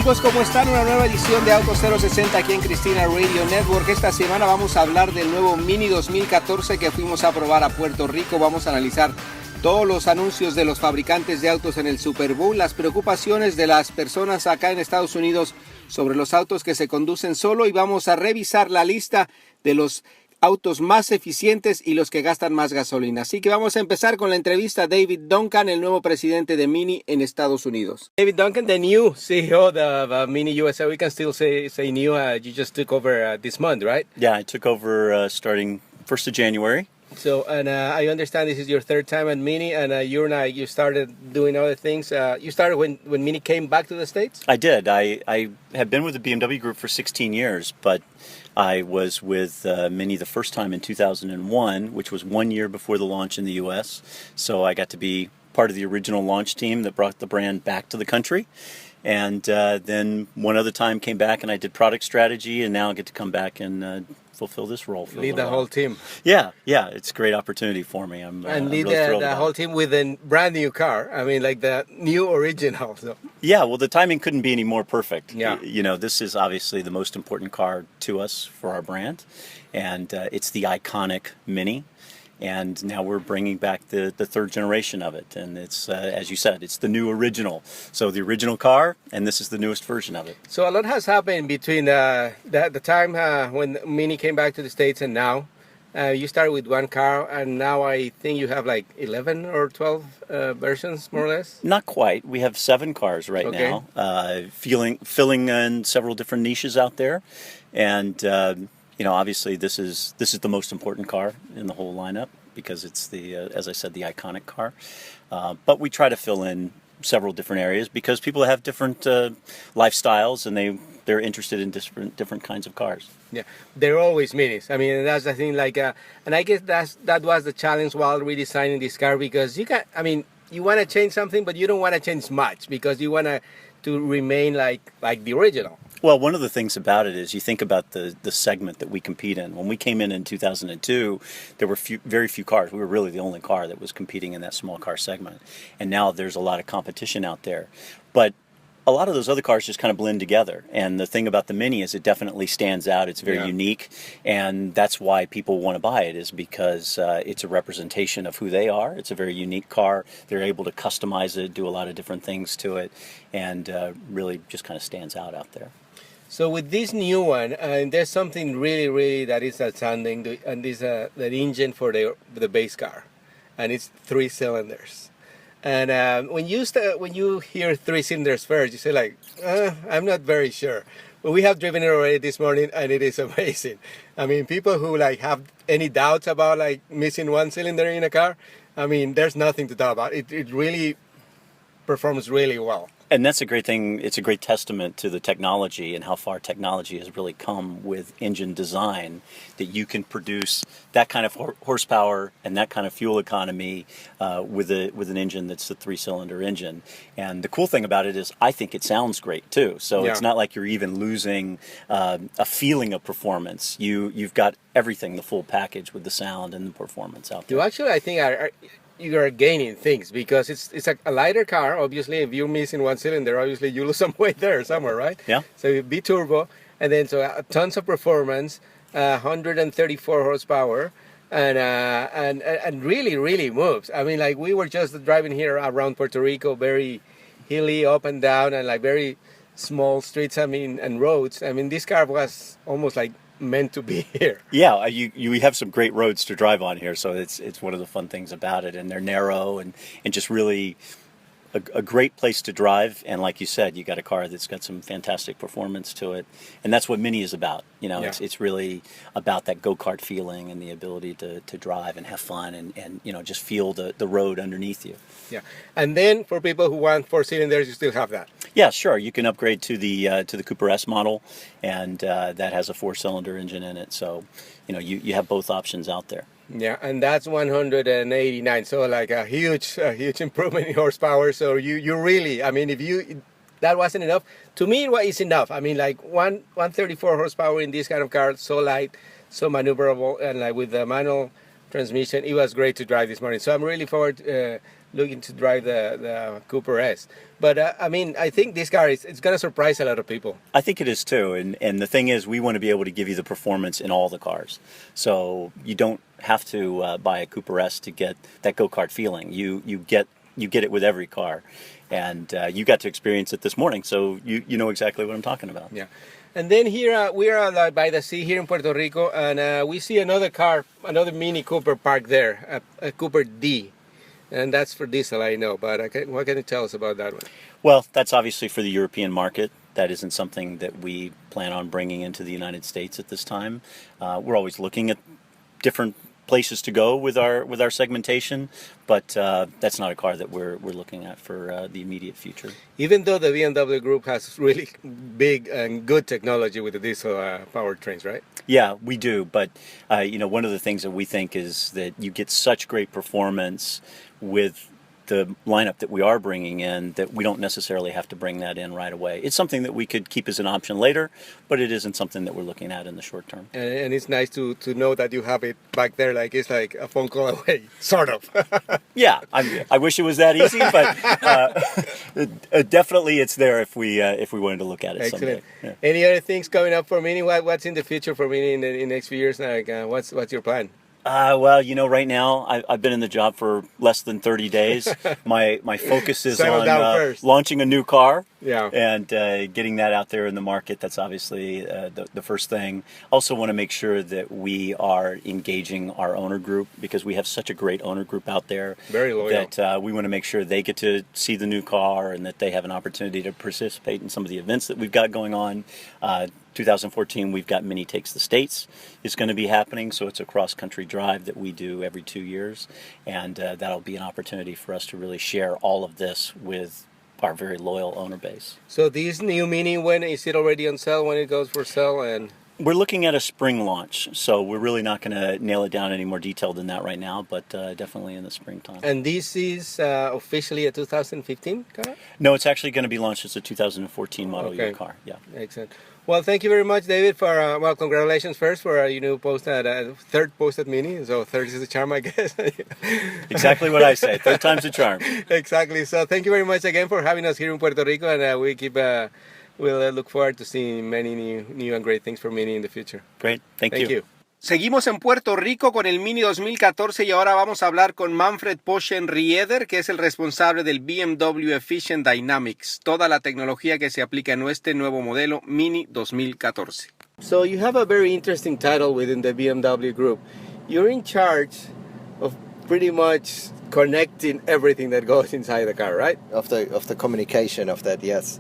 amigos, ¿cómo están? Una nueva edición de Auto 060 aquí en Cristina Radio Network. Esta semana vamos a hablar del nuevo Mini 2014 que fuimos a probar a Puerto Rico. Vamos a analizar todos los anuncios de los fabricantes de autos en el Super Bowl, las preocupaciones de las personas acá en Estados Unidos sobre los autos que se conducen solo, y vamos a revisar la lista de los autos más eficientes y los que gastan más gasolina. Así que vamos a empezar con la entrevista a David Duncan, el nuevo presidente de Mini en Estados Unidos. David Duncan, the new CEO of Mini USA. We can still say new. You just took over this month, right? Yeah, I took over starting 1st of January. So, and I understand this is your third time at Mini, and you started doing other things. You started when Mini came back to the States? I did. I have been with the BMW Group for 16 years, but I was with Mini the first time in 2001, which was 1 year before the launch in the U.S. So I got to be part of the original launch team that brought the brand back to the country. And then one other time came back and I did product strategy, and now I get to come back and fulfill this role for lead the whole team. Yeah, it's a great opportunity for me. I'm lead really thrilled the whole team with a brand new car. I mean, like the new original. So. Yeah, well, the timing couldn't be any more perfect. Yeah. You know, this is obviously the most important car to us for our brand, and it's the iconic Mini. And now we're bringing back the third generation of it. And it's, as you said, it's the new original. So the original car, and this is the newest version of it. So a lot has happened between the time when Mini came back to the States and now. You started with one car, and now I think you have like 11 or 12 versions, more or less? Not quite. We have 7 cars right now, filling in several different niches out there. And you know, obviously this is the most important car in the whole lineup because it's the, as I said, the iconic car. But we try to fill in several different areas because people have different lifestyles, and they're interested in different kinds of cars. Yeah, they're always Minis. I mean, that's the thing. Like, and I guess that was the challenge while redesigning this car, because you want to change something, but you don't want to change much because you want to remain like the original. Well, one of the things about it is you think about the segment that we compete in. When we came in 2002, there were very few cars. We were really the only car that was competing in that small car segment. And now there's a lot of competition out there. But a lot of those other cars just kind of blend together. And the thing about the Mini is it definitely stands out. It's very unique. And that's why people want to buy it, is because it's a representation of who they are. It's a very unique car. They're able to customize it, do a lot of different things to it, and really just kind of stands out there. So with this new one, there's something really, really that is outstanding, and this the engine for the base car, and it's 3 cylinders. And when you hear 3 cylinders first, you say like, I'm not very sure. But we have driven it already this morning, and it is amazing. I mean, people who like have any doubts about like missing 1 cylinder in a car, I mean, there's nothing to talk about. It really performs really well. And that's a great thing. It's a great testament to the technology and how far technology has really come with engine design, that you can produce that kind of horsepower and that kind of fuel economy with an engine that's a 3-cylinder engine. And the cool thing about it is I think it sounds great too. So it's not like you're even losing a feeling of performance. You've got everything, the full package with the sound and the performance out there. You actually, I think, you are gaining things because it's a lighter car. Obviously, if you're missing 1 cylinder, obviously you lose some weight there somewhere, right? Yeah. So you be turbo, and then tons of performance, 134 horsepower, and really, really moves. I mean, like we were just driving here around Puerto Rico, very hilly, up and down, and like very small streets. I mean, and roads. I mean, this car was almost like meant to be here. Yeah, you have some great roads to drive on here, so it's one of the fun things about it, and they're narrow and just really a great place to drive. And like you said, you got a car that's got some fantastic performance to it, and that's what Mini is about. You know, it's really about that go-kart feeling and the ability to drive and have fun and you know, just feel the road underneath you. Yeah, and then for people who want 4 cylinders, you still have that. Yeah, sure. You can upgrade to the Cooper S model, and that has a 4-cylinder engine in it. So, you know, you have both options out there. Yeah, and that's 189. So like a huge improvement in horsepower. So you really, I mean, that wasn't enough. To me, it was enough. I mean, like 134 horsepower in this kind of car, so light, so maneuverable, and like with the manual transmission, it was great to drive this morning. So I'm really looking to drive the Cooper S. But I mean, I think this car it's going to surprise a lot of people. I think it is too, and the thing is, we want to be able to give you the performance in all the cars. So you don't have to buy a Cooper S to get that go-kart feeling. You get it with every car, and you got to experience it this morning, so you know exactly what I'm talking about. Yeah. And then here we are by the sea here in Puerto Rico, and we see another car, another Mini Cooper parked there, a Cooper D. And that's for diesel, I know, but what can you tell us about that one? Well, that's obviously for the European market. That isn't something that we plan on bringing into the United States at this time. We're always looking at different places to go with our segmentation, but that's not a car that we're looking at for the immediate future. Even though the BMW group has really big and good technology with the diesel powertrains, right? Yeah, we do, but one of the things that we think is that you get such great performance with the lineup that we are bringing in that we don't necessarily have to bring that in right away. It's something that we could keep as an option later, but it isn't something that we're looking at in the short term. And it's nice to know that you have it back there, like it's like a phone call away, sort of. Yeah, I wish it was that easy, but definitely it's there if we wanted to look at it. Excellent. Someday. Yeah. Any other things coming up for Mini? What's in the future for Mini in the next few years? Like, what's your plan? Well, right now I've been in the job for less than 30 days. My focus is on launching a new car, and getting that out there in the market. That's obviously the first thing. Also want to make sure that we are engaging our owner group, because we have such a great owner group out there. Very loyal. That we want to make sure they get to see the new car and that they have an opportunity to participate in some of the events that we've got going on. 2014, we've got Mini Takes the States. It's going to be happening, so it's a cross-country drive that we do every 2 years, and that'll be an opportunity for us to really share all of this with our very loyal owner base. So this new Mini, when is it already on sale? When it goes for sale? And we're looking at a spring launch, so we're really not going to nail it down any more detailed than that right now, but definitely in the springtime. And this is officially a 2015 car? No, it's actually going to be launched as a 2014 model year car. Yeah. Excellent. Well, thank you very much, David, for, congratulations first for your new third posted Mini. So third is the charm, I guess. Exactly what I say. Third time's the charm. Exactly. So thank you very much again for having us here in Puerto Rico, and we'll look forward to seeing many new and great things for Mini in the future. Great. Thank you. Seguimos en Puerto Rico con el Mini 2014 y ahora vamos a hablar con Manfred Poschenrieder, que es el responsable del BMW Efficient Dynamics, toda la tecnología que se aplica en este nuevo modelo Mini 2014. So you have a very interesting title within the BMW group. You're in charge of pretty much connecting everything that goes inside the car, right? Of the communication of that, yes.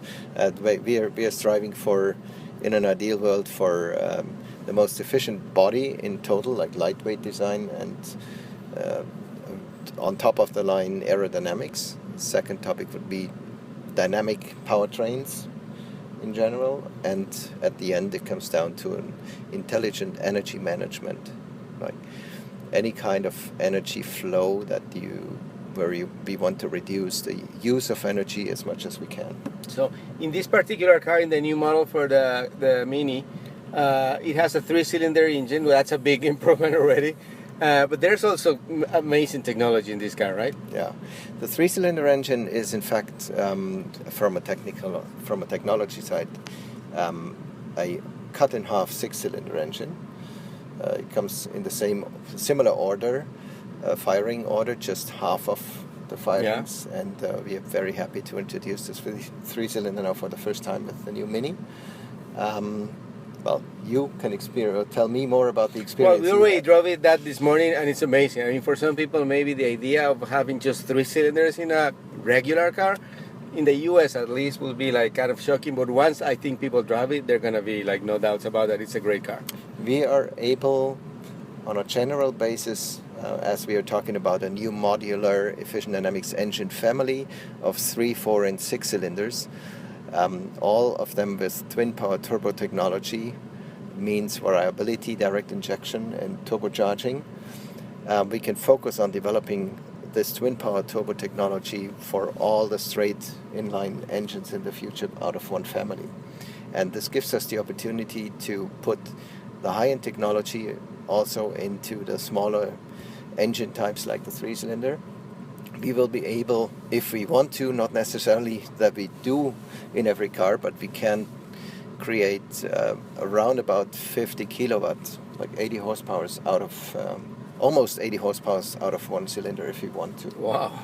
We are striving for, in an ideal world, for the most efficient body in total, like lightweight design, and on top of the line aerodynamics. Second topic would be dynamic powertrains in general, and at the end it comes down to an intelligent energy management, like any kind of energy flow that we want to reduce the use of energy as much as we can. So in this particular car, in the new model for the Mini, it has a 3-cylinder engine. Well, that's a big improvement already. But there's also amazing technology in this car, right? Yeah, the 3-cylinder engine is, in fact, from a technology side, a cut-in-half 6-cylinder engine. It comes in the similar order, firing order, just half of the firings, and we are very happy to introduce this 3-cylinder now for the first time with the new Mini. Well, you can tell me more about the experience. Well, we already drove it this morning, and it's amazing. I mean, for some people, maybe the idea of having just 3 cylinders in a regular car, in the US at least, will be like kind of shocking. But once I think people drive it, they're gonna be like no doubts about that. It's a great car. We are able, on a general basis, as we are talking about a new modular efficient dynamics engine family of 3, 4, and 6 cylinders. All of them with twin power turbo technology, means variability, direct injection, and turbocharging. We can focus on developing this twin power turbo technology for all the straight inline engines in the future out of one family. And this gives us the opportunity to put the high-end technology also into the smaller engine types like the 3-cylinder, we will be able, if we want to, not necessarily that we do in every car, but we can create around about 50 kilowatts, like 80 horsepower out of, almost 80 horsepower out of one cylinder if we want to. Wow,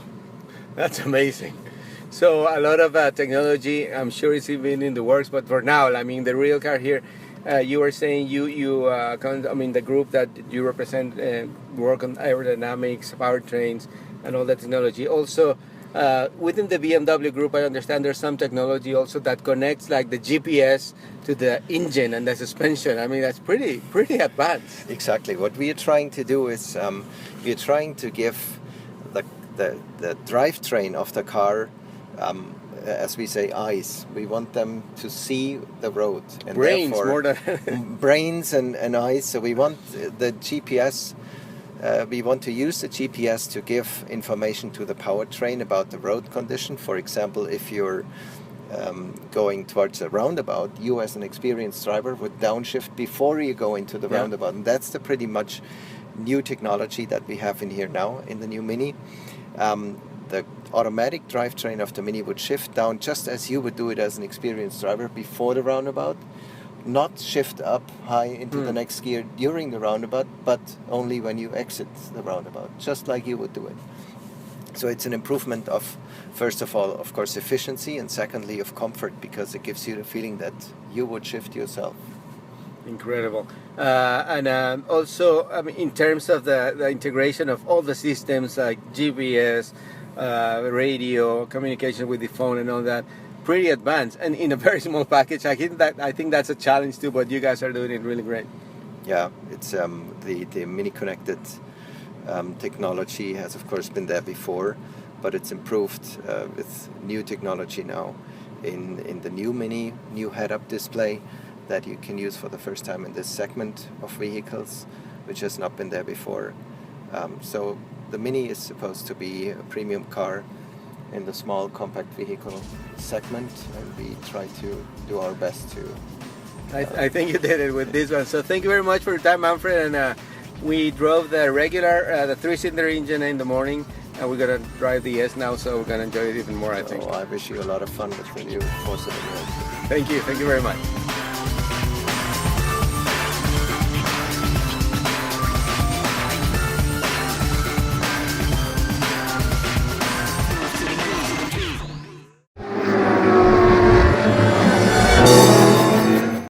that's amazing. So a lot of technology, I'm sure it's even in the works, but for now, I mean, the real car here, you were saying the group that you represent work on aerodynamics, powertrains, and all that technology. Also, within the BMW group, I understand there's some technology also that connects like the GPS to the engine and the suspension. I mean, that's pretty advanced. Exactly. What we are trying to do is we are trying to give the drivetrain of the car, as we say, eyes. We want them to see the road. And brains more than brains and eyes. So we want the GPS. We want to use the GPS to give information to the powertrain about the road condition. For example, if you're going towards a roundabout, you as an experienced driver would downshift before you go into the roundabout. And that's the pretty much new technology that we have in here now in the new Mini. The automatic drivetrain of the Mini would shift down just as you would do it as an experienced driver before the roundabout. Not shift up high into the next gear during the roundabout, but only when you exit the roundabout, just like you would do it. So it's an improvement of, first of all, of course, efficiency, and secondly, of comfort, because it gives you the feeling that you would shift yourself. Incredible. And also, I mean, in terms of the integration of all the systems like GPS, radio, communication with the phone and all that, pretty advanced and in a very small package. I think that's a challenge too, but you guys are doing it really great. Yeah, it's the Mini Connected technology has of course been there before, but it's improved with new technology now in the new Mini, new head-up display that you can use for the first time in this segment of vehicles, which has not been there before. So the Mini is supposed to be a premium car in the small compact vehicle segment, and we try to do our best to... I think you did it with this one. So thank you very much for your time, Manfred. And we drove the regular, the 3-cylinder engine in the morning, and we're going to drive the S now, so we're going to enjoy it even more, I think. I wish you a lot of fun with the new 4-cylinder. Thank you very much.